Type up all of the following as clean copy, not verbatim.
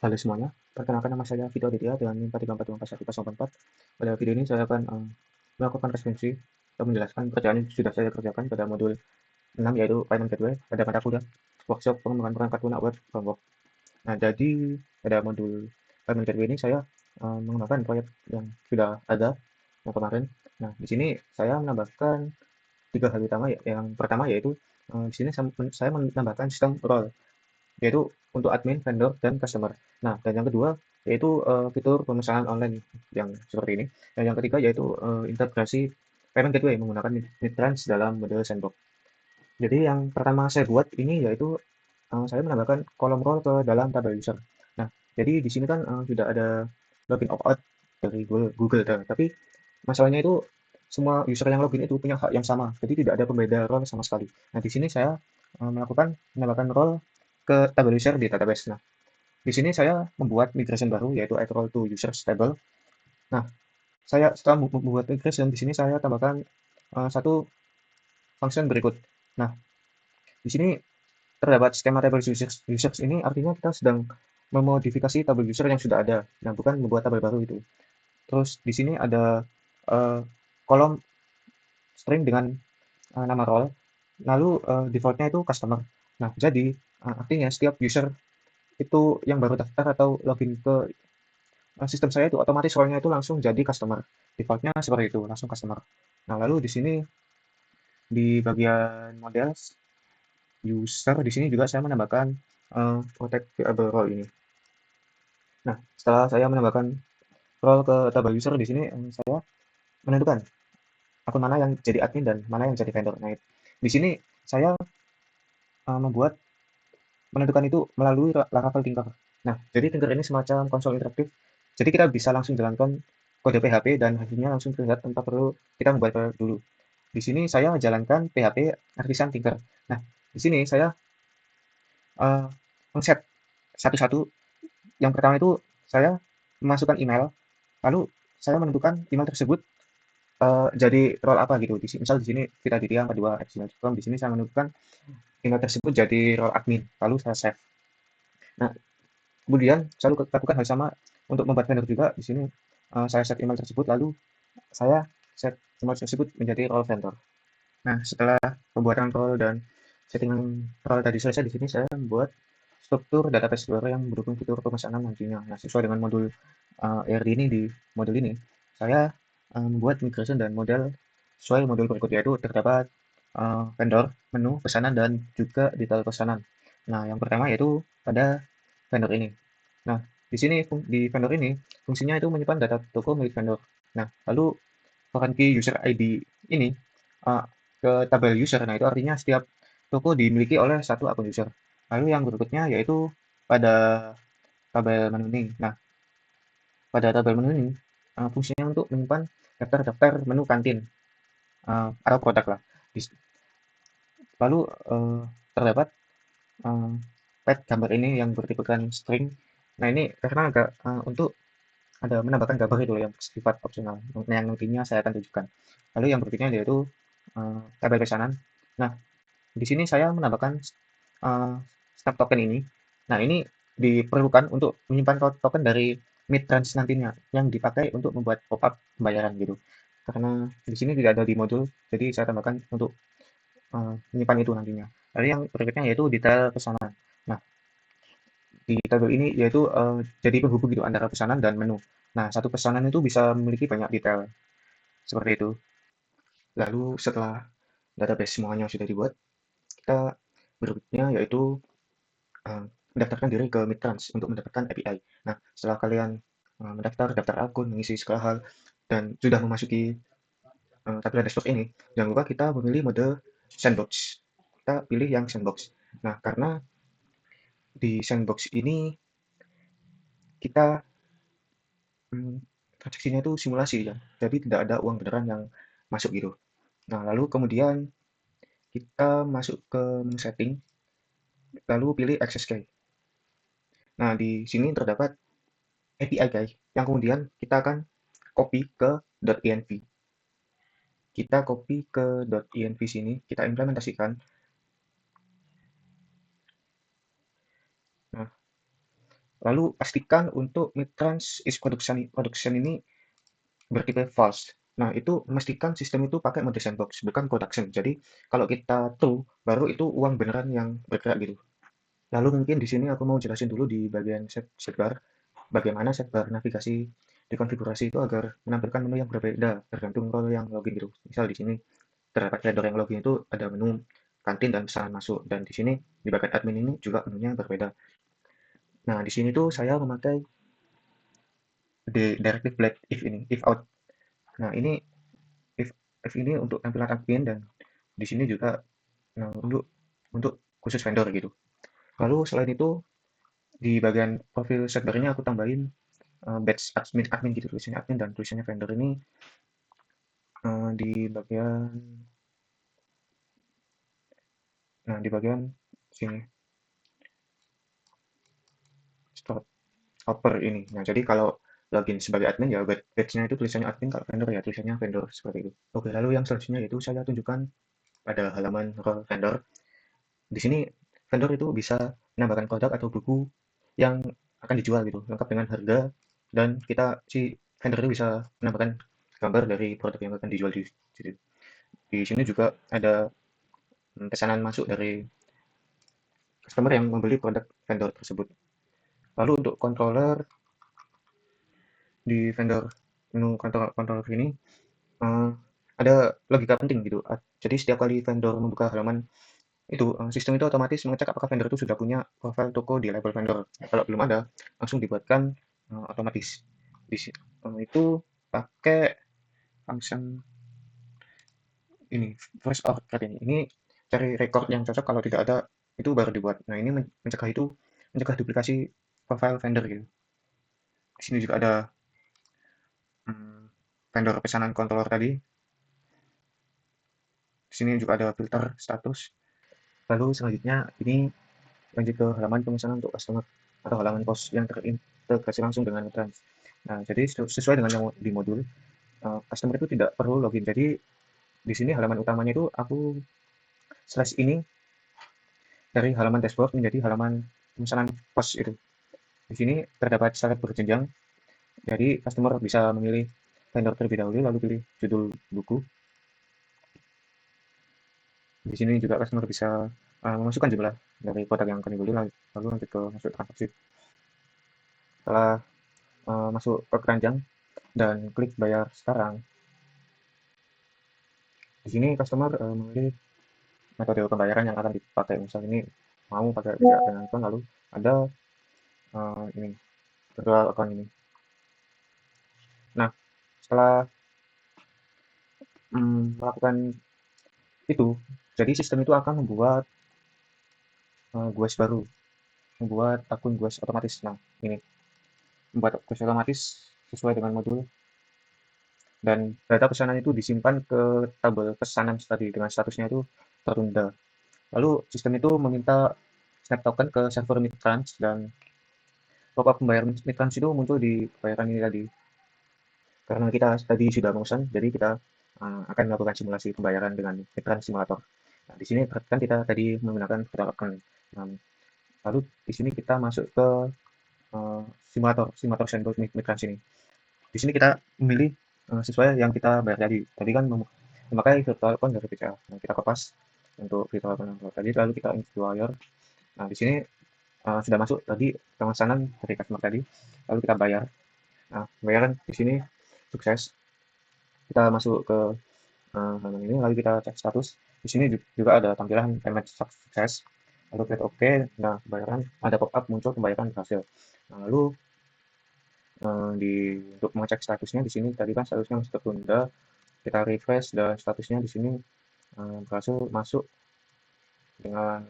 Halo semuanya, perkenalkan nama saya Vito Aditya dengan NIM 4345104. Pada video ini saya akan melakukan referensi atau menjelaskan pekerjaan yang sudah saya kerjakan pada modul 6 yaitu Payment Gateway pada mata kuliah workshop pengembangan perangkat lunak web framework. Nah, jadi pada modul Payment Gateway ini saya menggunakan proyek yang sudah ada yang kemarin. Nah, di sini saya menambahkan 3 hal utama. Yang pertama yaitu di sini saya menambahkan sistem role, yaitu untuk admin, vendor, dan customer. Nah, dan yang kedua yaitu fitur pemesanan online yang seperti ini. Dan yang ketiga yaitu integrasi payment gateway menggunakan Midtrans dalam model sandbox. Jadi yang pertama saya buat ini yaitu saya menambahkan kolom role ke dalam tabel user. Nah, jadi di sini kan sudah ada login opt out dari Google, tapi masalahnya itu semua user yang login itu punya hak yang sama, jadi tidak ada pembeda role sama sekali. Nah, di sini saya menambahkan role ke tabel user di database. Nah, di sini saya membuat migration baru yaitu add role to users table. Nah, saya setelah membuat migration di sini saya tambahkan satu function berikut. Nah, di sini terdapat skema table users ini artinya kita sedang memodifikasi tabel user yang sudah ada. Nah, bukan membuat tabel baru itu. Terus di sini ada kolom string dengan nama role, lalu defaultnya itu customer. Nah, jadi artinya setiap user itu yang baru daftar atau login ke sistem saya itu otomatis role-nya itu langsung jadi customer. Defaultnya seperti itu, langsung customer. Nah, lalu di sini di bagian model user di sini juga saya menambahkan protect variable role ini. Nah, setelah saya menambahkan role ke tabel user di sini saya menentukan akun mana yang jadi admin dan mana yang jadi vendor. Nah, di sini saya membuat menentukan itu melalui Laravel Tinker. Nah, jadi Tinker ini semacam konsol interaktif. Jadi kita bisa langsung jalankan kode PHP dan hasilnya langsung terlihat tanpa perlu kita membuat file dulu. Di sini saya menjalankan PHP artisan Tinker. Nah, di sini saya men-set satu-satu. Yang pertama itu saya memasukkan email, lalu saya menentukan email tersebut jadi role apa gitu. Misal di sini kita Ditya 42@gmail.com. Di sini saya menentukan email tersebut jadi role admin, lalu saya save. Nah, kemudian saya lakukan hal sama untuk membuat vendor juga. Di sini saya set email tersebut, lalu saya set email tersebut menjadi role vendor. Nah, setelah pembuatan role dan settingan role tadi selesai, di sini saya membuat struktur database baru yang mendukung fitur pemesanan nantinya. Nah, sesuai dengan modul ERD ini, di modul ini saya membuat migration dan model sesuai modul berikut, yaitu terdapat vendor, menu, pesanan, dan juga detail pesanan. Nah, yang pertama yaitu pada vendor ini. Nah, di sini di vendor ini fungsinya itu menyimpan data toko milik vendor. Nah, lalu foreign key user ID ini ke tabel user. Nah, itu artinya setiap toko dimiliki oleh satu akun user. Lalu yang berikutnya yaitu pada tabel menu ini. Nah, pada tabel menu ini fungsinya untuk menyimpan daftar-daftar menu kantin atau produk lah. Lalu terdapat pet gambar ini yang bertipekan string. Nah, ini karena agak untuk ada menambahkan gambar itu yang bersifat opsional, yang nantinya saya akan tunjukkan. Lalu yang berikutnya yaitu tabel pesanan. Nah, di sini saya menambahkan snap token ini. Nah, ini diperlukan untuk menyimpan token dari mid-range nantinya yang dipakai untuk membuat pop-up pembayaran gitu. Karena di sini tidak ada di modul, jadi saya tambahkan untuk menyimpan itu nantinya. Lalu yang berikutnya yaitu detail pesanan. Nah, di tabel ini yaitu jadi penghubung gitu antara pesanan dan menu. Nah, satu pesanan itu bisa memiliki banyak detail seperti itu. Lalu setelah database semuanya sudah dibuat, kita berikutnya yaitu mendaftarkan diri ke Midtrans untuk mendapatkan API. Nah, setelah kalian daftar akun, mengisi segala hal, dan sudah memasuki tampilan dashboard ini, jangan lupa kita memilih mode sandbox. Kita pilih yang sandbox. Nah, karena di sandbox ini kita transaksinya itu simulasi ya, jadi tidak ada uang beneran yang masuk gitu. Nah, lalu kemudian kita masuk ke menu setting, lalu pilih access key. Nah, di sini terdapat API guys, yang kemudian kita akan copy ke .env. Kita copy ke .env sini, kita implementasikan. Nah, lalu pastikan untuk midrange is production ini bertipe false. Nah, itu memastikan sistem itu pakai mode sandbox, bukan production. Jadi, kalau kita true, baru itu uang beneran yang bergerak gitu. Lalu mungkin di sini aku mau jelasin dulu di bagian setbar, bagaimana setbar navigasi dikonfigurasi itu agar menampilkan menu yang berbeda tergantung role yang login gitu. Misal di sini terdapat vendor yang login itu ada menu kantin dan pesanan masuk, dan di sini di bagian admin ini juga menunya berbeda. Nah, di sini tuh saya memakai the directive black if out. Nah, ini if ini untuk tampilan admin, dan di sini juga untuk khusus vendor gitu. Lalu selain itu di bagian profil setbar ini aku tambahin badge admin gitu, tulisannya admin dan tulisannya vendor ini di bagian di bagian sini stopper ini. Nah, jadi kalau login sebagai admin ya badge-nya itu tulisannya admin, kalau vendor ya tulisannya vendor seperti itu. Oke, lalu yang selanjutnya yaitu saya tunjukkan pada halaman role vendor. Di sini vendor itu bisa menambahkan produk atau buku yang akan dijual gitu, lengkap dengan harga, dan si vendor itu bisa menambahkan gambar dari produk yang akan dijual di situ. Di sini juga ada pesanan masuk dari customer yang membeli produk vendor tersebut. Lalu untuk controller di vendor menu controller ini uh, ada logika penting gitu. Jadi setiap kali vendor membuka halaman itu sistem itu otomatis mengecek apakah vendor itu sudah punya profil toko di label vendor. Kalau belum ada, langsung dibuatkan otomatis. Itu pakai function ini first order ini. Ini cari record yang cocok, kalau tidak ada itu baru dibuat. Nah, ini mencegah duplikasi profile vendor gitu. Di sini juga ada vendor pesanan controller tadi. Di sini juga ada filter status. Lalu selanjutnya ini lanjut ke halaman pemesanan untuk customer atau halaman pos yang terintegrasi langsung dengan Trans. Nah, jadi sesuai dengan yang di modul, customer itu tidak perlu login. Jadi di sini halaman utamanya itu aku slash ini dari halaman dashboard menjadi halaman pemesanan pos itu. Di sini terdapat syarat berjenjang. Jadi customer bisa memilih vendor terlebih dahulu, lalu pilih judul buku. Di sini juga customer bisa memasukkan jumlah dari produk yang akan dibeli, lalu lanjut ke masuk transaksi. Setelah masuk ke keranjang dan klik bayar sekarang, di sini customer memilih metode pembayaran yang akan dipakai. Misal ini mau pakai via account, lalu ada ini virtual account ini. Nah, setelah melakukan itu, jadi sistem itu akan membuat GUID baru. membuat akun Ghost otomatis. Nah, ini membuat Ghost otomatis sesuai dengan modul, dan data pesanan itu disimpan ke tabel pesanan tadi dengan statusnya itu tertunda. Lalu sistem itu meminta Snap Token ke server Midtrans, dan pop-up pembayaran Midtrans itu muncul di pembayaran ini tadi. Karena kita tadi sudah memesan, jadi kita akan melakukan simulasi pembayaran dengan Midtrans Simulator. Nah, di sini kan kita tadi menggunakan Virtual Account. Nah, lalu di sini kita masuk ke eh, simulator sandbox Midtrans ini. Di sini kita memilih sesuai yang kita bayar tadi. Tadi kan memakai virtual account dari BCA. Nah, kita kopas untuk virtual account yang tadi, lalu kita inquire. Nah, di sini sudah masuk tadi pemesanan dari customer tadi, lalu kita bayar. Nah, pembayaran di sini sukses. Kita masuk ke halaman ini, lalu kita cek status. Di sini juga ada tampilan payment sukses. Lalu klik OK. Nah, pembayaran ada pop-up muncul pembayaran berhasil. Nah, lalu untuk mengecek statusnya di sini tadi kan statusnya masih tertunda, kita refresh dan statusnya di sini berhasil masuk dengan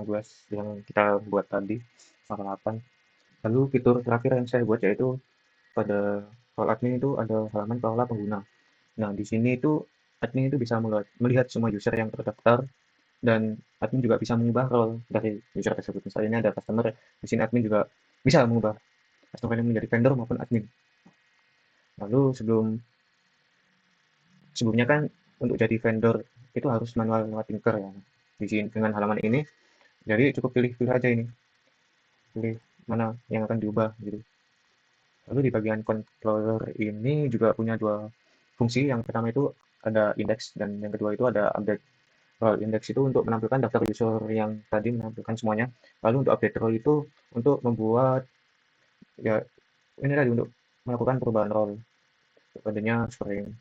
gelas yang kita buat tadi tanggal 8. Lalu fitur terakhir yang saya buat yaitu pada soal admin itu ada halaman kelola pengguna. Nah, di sini itu admin itu bisa melihat semua user yang terdaftar, dan admin juga bisa mengubah role dari user tersebut. Misalnya ini ada customer, di sini admin juga bisa mengubah customer yang menjadi vendor maupun admin. Lalu sebelumnya kan untuk jadi vendor itu harus manual lewat Tinker ya. Di sini dengan halaman ini, jadi cukup pilih aja ini, pilih mana yang akan diubah gitu. Lalu di bagian controller ini juga punya dua fungsi. Yang pertama itu ada index, dan yang kedua itu ada update role. Index itu untuk menampilkan daftar user yang tadi menampilkan semuanya. Lalu untuk update role itu untuk membuat ya ini tadi untuk melakukan perubahan role. Contohnya seperti ini.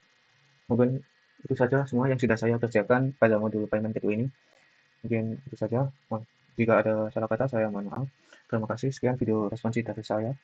Mungkin itu saja semua yang sudah saya kerjakan pada modul payment gateway ini. Mungkin itu saja. Jika ada salah kata saya mohon maaf. Terima kasih. Sekian video responsif dari saya.